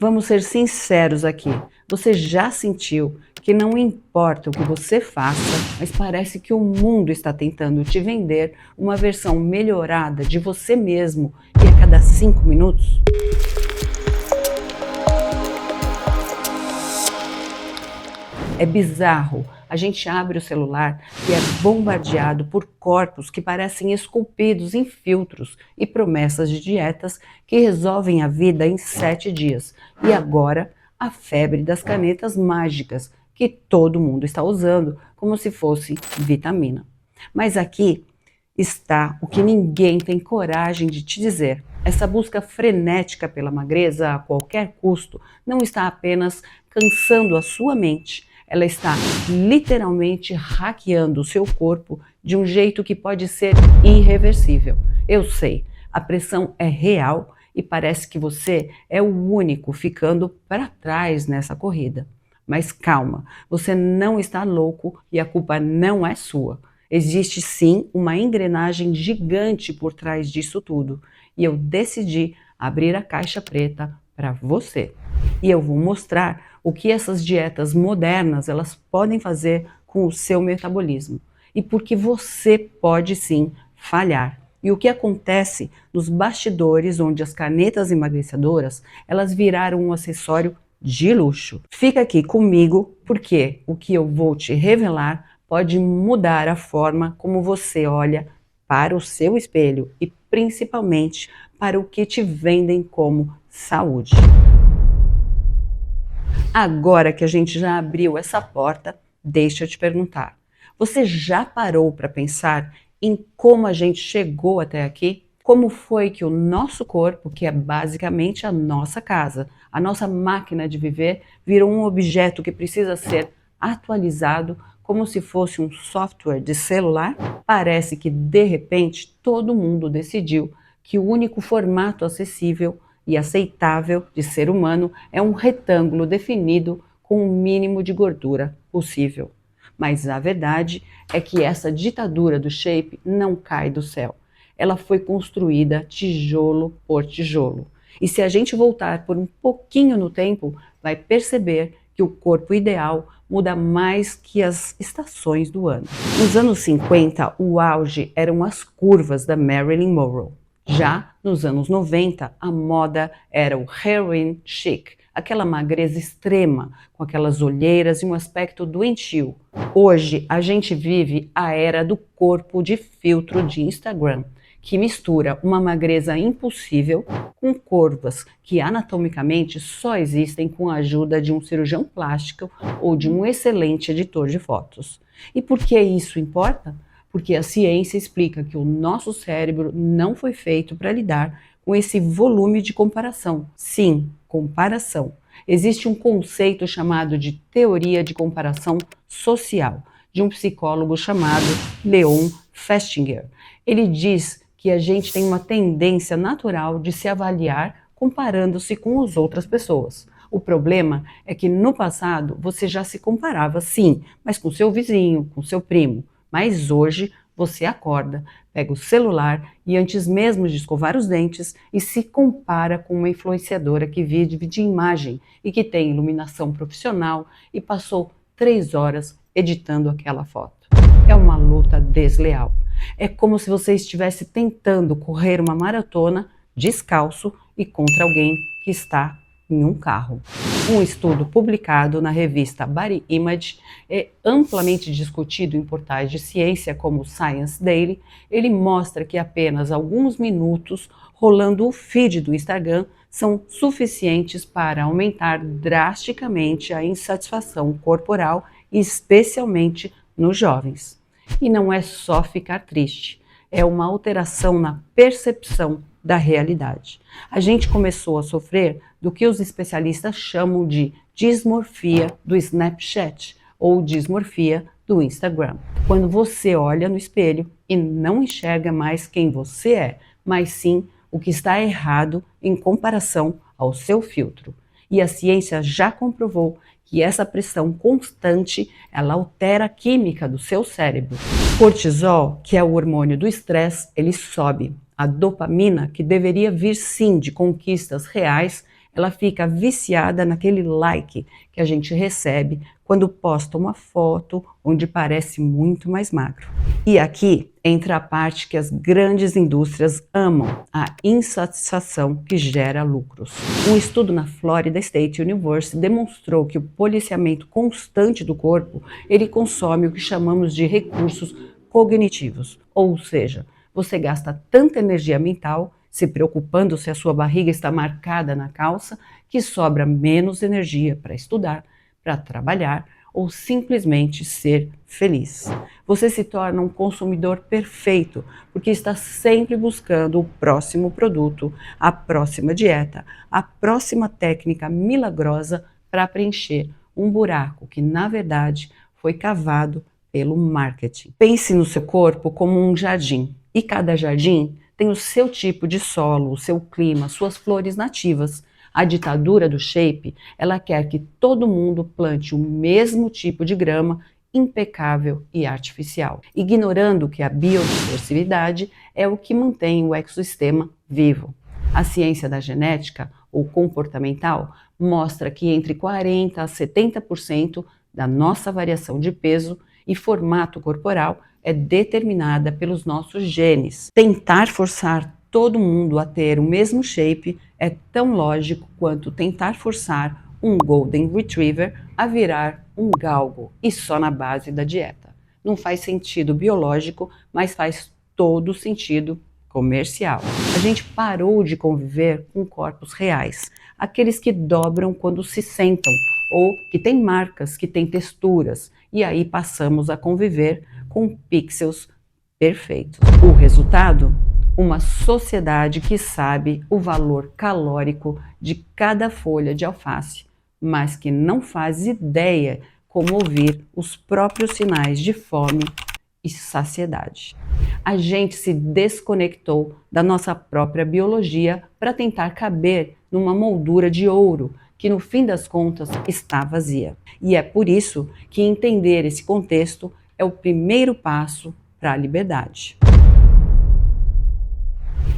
Vamos ser sinceros aqui. Você já sentiu que não importa o que você faça, mas parece que o mundo está tentando te vender uma versão melhorada de você mesmo e a cada 5 minutos? É bizarro. A gente abre o celular e é bombardeado por corpos que parecem esculpidos em filtros e promessas de dietas que resolvem a vida em 7 dias. E agora, a febre das canetas mágicas, que todo mundo está usando como se fosse vitamina. Mas aqui está o que ninguém tem coragem de te dizer. Essa busca frenética pela magreza a qualquer custo não está apenas cansando a sua mente, ela está literalmente hackeando o seu corpo de um jeito que pode ser irreversível. Eu sei, a pressão é real e parece que você é o único ficando para trás nessa corrida. Mas calma, você não está louco e a culpa não é sua. Existe sim uma engrenagem gigante por trás disso tudo e eu decidi abrir a caixa preta para você. E eu vou mostrar o que essas dietas modernas elas podem fazer com o seu metabolismo e porque você pode sim falhar. E o que acontece nos bastidores onde as canetas emagrecedoras elas viraram um acessório de luxo. Fica aqui comigo porque o que eu vou te revelar pode mudar a forma como você olha para o seu espelho e principalmente para o que te vendem como saúde. Agora que a gente já abriu essa porta, deixa eu te perguntar. Você já parou para pensar em como a gente chegou até aqui? Como foi que o nosso corpo, que é basicamente a nossa casa, a nossa máquina de viver, virou um objeto que precisa ser atualizado como se fosse um software de celular? Parece que, de repente, todo mundo decidiu que o único formato acessível e aceitável de ser humano é um retângulo definido com o mínimo de gordura possível. Mas a verdade é que essa ditadura do shape não cai do céu. Ela foi construída tijolo por tijolo. E se a gente voltar por um pouquinho no tempo, vai perceber que o corpo ideal muda mais que as estações do ano. Nos anos 50, o auge eram as curvas da Marilyn Monroe. Já nos anos 90, a moda era o heroin chic, aquela magreza extrema, com aquelas olheiras e um aspecto doentio. Hoje, a gente vive a era do corpo de filtro de Instagram, que mistura uma magreza impossível com curvas que anatomicamente só existem com a ajuda de um cirurgião plástico ou de um excelente editor de fotos. E por que isso importa? Porque a ciência explica que o nosso cérebro não foi feito para lidar com esse volume de comparação. Sim, comparação. Existe um conceito chamado de teoria de comparação social, de um psicólogo chamado Leon Festinger. Ele diz que a gente tem uma tendência natural de se avaliar comparando-se com as outras pessoas. O problema é que no passado você já se comparava sim, mas com seu vizinho, com seu primo. Mas hoje você acorda, pega o celular e antes mesmo de escovar os dentes e se compara com uma influenciadora que vive de imagem e que tem iluminação profissional e passou 3 horas editando aquela foto. É uma luta desleal. É como se você estivesse tentando correr uma maratona descalço e contra alguém que está em um carro. Um estudo publicado na revista Body Image é amplamente discutido em portais de ciência como o Science Daily. Ele mostra que apenas alguns minutos rolando o feed do Instagram são suficientes para aumentar drasticamente a insatisfação corporal, especialmente nos jovens. E não é só ficar triste, é uma alteração na percepção da realidade. A gente começou a sofrer do que os especialistas chamam de dismorfia do Snapchat ou dismorfia do Instagram. Quando você olha no espelho e não enxerga mais quem você é, mas sim o que está errado em comparação ao seu filtro. E a ciência já comprovou que essa pressão constante, ela altera a química do seu cérebro. Cortisol, que é o hormônio do estresse, ele sobe. A dopamina, que deveria vir sim de conquistas reais, Ela fica viciada naquele like que a gente recebe quando posta uma foto onde parece muito mais magro. E aqui entra a parte que as grandes indústrias amam, a insatisfação que gera lucros. Um estudo na Florida State University demonstrou que o policiamento constante do corpo, ele consome o que chamamos de recursos cognitivos, ou seja, você gasta tanta energia mental se preocupando se a sua barriga está marcada na calça, que sobra menos energia para estudar, para trabalhar ou simplesmente ser feliz. Você se torna um consumidor perfeito, porque está sempre buscando o próximo produto, a próxima dieta, a próxima técnica milagrosa para preencher um buraco que, na verdade, foi cavado pelo marketing. Pense no seu corpo como um jardim, e cada jardim tem o seu tipo de solo, o seu clima, suas flores nativas. A ditadura do shape, ela quer que todo mundo plante o mesmo tipo de grama impecável e artificial, ignorando que a biodiversidade é o que mantém o ecossistema vivo. A ciência da genética, ou comportamental, mostra que entre 40% a 70% da nossa variação de peso e formato corporal é determinada pelos nossos genes. Tentar forçar todo mundo a ter o mesmo shape é tão lógico quanto tentar forçar um Golden Retriever a virar um galgo, e só na base da dieta. Não faz sentido biológico, mas faz todo sentido comercial. A gente parou de conviver com corpos reais, aqueles que dobram quando se sentam, ou que têm marcas, que têm texturas, e aí passamos a conviver com pixels perfeitos. O resultado? Uma sociedade que sabe o valor calórico de cada folha de alface, mas que não faz ideia como ouvir os próprios sinais de fome e saciedade. A gente se desconectou da nossa própria biologia para tentar caber numa moldura de ouro que, no fim das contas, está vazia. E é por isso que entender esse contexto é o primeiro passo para a liberdade.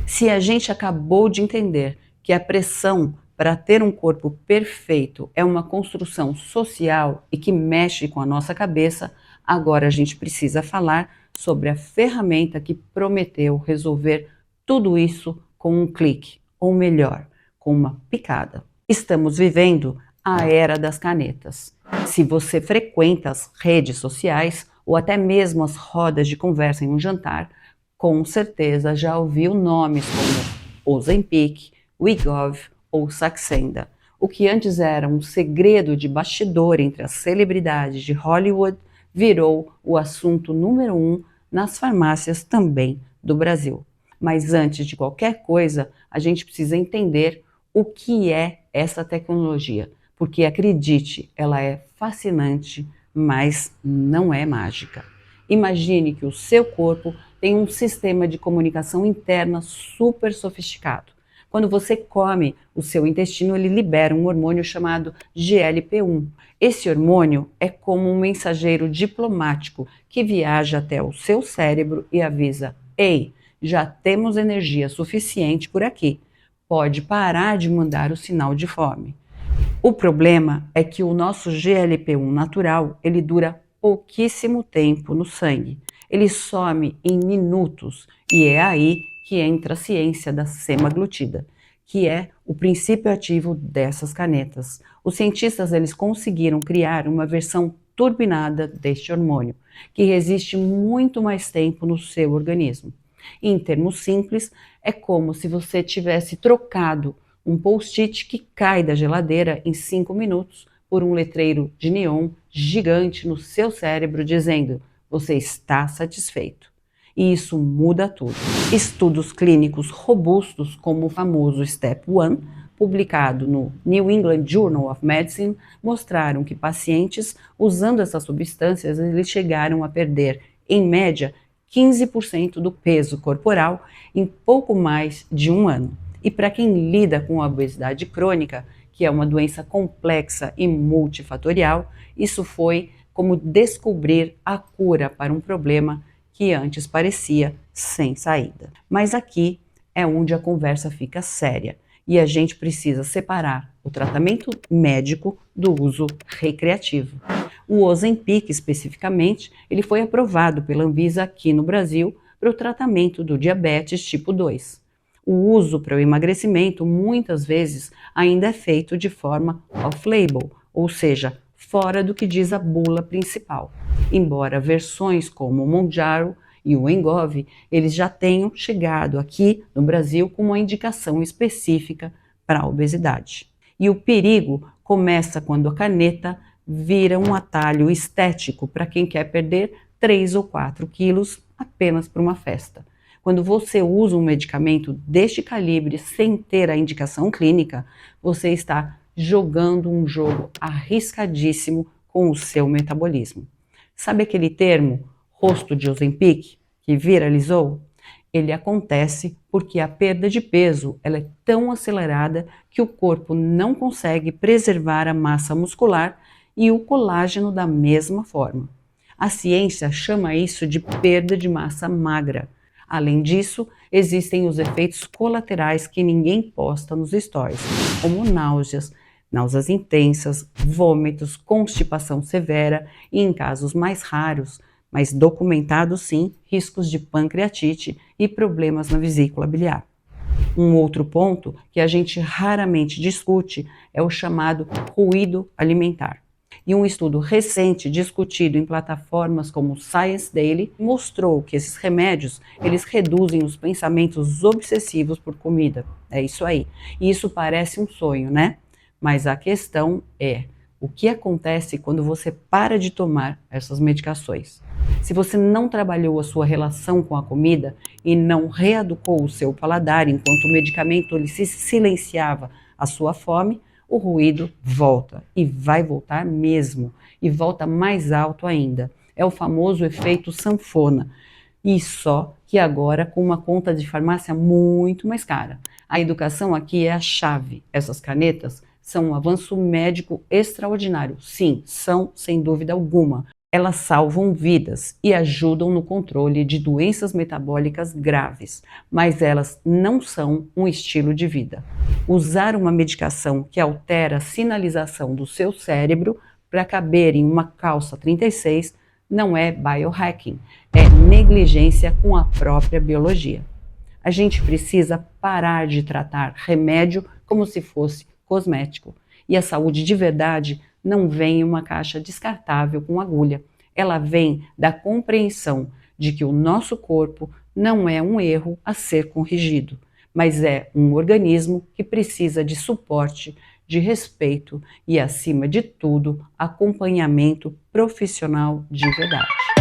Se a gente acabou de entender que a pressão para ter um corpo perfeito é uma construção social e que mexe com a nossa cabeça, agora a gente precisa falar sobre a ferramenta que prometeu resolver tudo isso com um clique, ou melhor, com uma picada. Estamos vivendo a era das canetas. Se você frequenta as redes sociais ou até mesmo as rodas de conversa em um jantar, com certeza já ouviu nomes como Ozempic, Wegovy ou Saxenda. O que antes era um segredo de bastidor entre as celebridades de Hollywood virou o assunto número 1 nas farmácias também do Brasil. Mas antes de qualquer coisa, a gente precisa entender o que é essa tecnologia, porque acredite, ela é fascinante, mas não é mágica. Imagine que o seu corpo tem um sistema de comunicação interna super sofisticado. Quando você come, o seu intestino ele libera um hormônio chamado GLP-1. Esse hormônio é como um mensageiro diplomático que viaja até o seu cérebro e avisa: "Ei, já temos energia suficiente por aqui. Pode parar de mandar o sinal de fome." O problema é que o nosso GLP-1 natural, ele dura pouquíssimo tempo no sangue. Ele some em minutos e é aí que entra a ciência da semaglutida, que é o princípio ativo dessas canetas. Os cientistas eles conseguiram criar uma versão turbinada deste hormônio, que resiste muito mais tempo no seu organismo. Em termos simples, é como se você tivesse trocado um post-it que cai da geladeira em 5 minutos por um letreiro de neon gigante no seu cérebro dizendo: você está satisfeito. E isso muda tudo. Estudos clínicos robustos, como o famoso Step 1, publicado no New England Journal of Medicine, mostraram que pacientes usando essas substâncias eles chegaram a perder, em média, 15% do peso corporal em pouco mais de um ano. E para quem lida com a obesidade crônica, que é uma doença complexa e multifatorial, isso foi como descobrir a cura para um problema que antes parecia sem saída. Mas aqui é onde a conversa fica séria. e a gente precisa separar o tratamento médico do uso recreativo. O Ozempic, especificamente, ele foi aprovado pela Anvisa aqui no Brasil para o tratamento do diabetes tipo 2. O uso para o emagrecimento muitas vezes ainda é feito de forma off-label, ou seja, fora do que diz a bula principal. Embora versões como o Mounjaro e o Wegovy, eles já tenham chegado aqui no Brasil com uma indicação específica para a obesidade. E o perigo começa quando a caneta vira um atalho estético para quem quer perder 3 ou 4 quilos apenas para uma festa. Quando você usa um medicamento deste calibre sem ter a indicação clínica, você está jogando um jogo arriscadíssimo com o seu metabolismo. Sabe aquele termo, rosto de Ozempic, que viralizou? Ele acontece porque a perda de peso ela é tão acelerada que o corpo não consegue preservar a massa muscular e o colágeno da mesma forma. A ciência chama isso de perda de massa magra. Além disso, existem os efeitos colaterais que ninguém posta nos stories, como náuseas intensas, vômitos, constipação severa e, em casos mais raros, mas documentados sim, riscos de pancreatite e problemas na vesícula biliar. Um outro ponto que a gente raramente discute é o chamado ruído alimentar. E um estudo recente discutido em plataformas como Science Daily mostrou que esses remédios, eles reduzem os pensamentos obsessivos por comida. É isso aí. E isso parece um sonho, né? Mas a questão é, o que acontece quando você para de tomar essas medicações? Se você não trabalhou a sua relação com a comida e não reeducou o seu paladar enquanto o medicamento ele se silenciava a sua fome, o ruído volta e vai voltar mesmo, e volta mais alto ainda. É o famoso efeito sanfona, e só que agora com uma conta de farmácia muito mais cara. A educação aqui é a chave. Essas canetas são um avanço médico extraordinário. Sim, são, sem dúvida alguma. Elas salvam vidas e ajudam no controle de doenças metabólicas graves, mas elas não são um estilo de vida. Usar uma medicação que altera a sinalização do seu cérebro para caber em uma calça 36 não é biohacking, é negligência com a própria biologia. A gente precisa parar de tratar remédio como se fosse cosmético. E a saúde de verdade não vem em uma caixa descartável com agulha. Ela vem da compreensão de que o nosso corpo não é um erro a ser corrigido, mas é um organismo que precisa de suporte, de respeito e, acima de tudo, acompanhamento profissional de verdade.